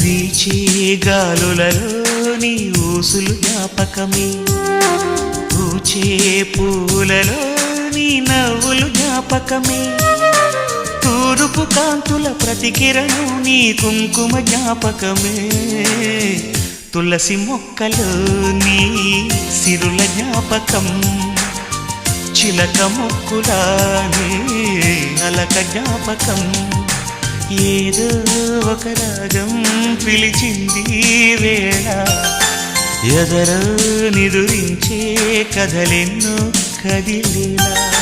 వీచే గాలులలో నీ ఊసులు జ్ఞాపకమే, పూచే పూలలో నీ నవ్వులు జ్ఞాపకమే, తూరుపు కాంతుల ప్రతికిరణం నీ కుంకుమ జ్ఞాపకమే, తులసి మొక్కలో నీ సిరుల జ్ఞాపకం, చిలక మొక్కులానే అలక జ్ఞాపకం, ఏదో ఒక రాగం పిలిచింది వేళ, ఎదరో నిదురించే కథలెన్నో కదిలేలా.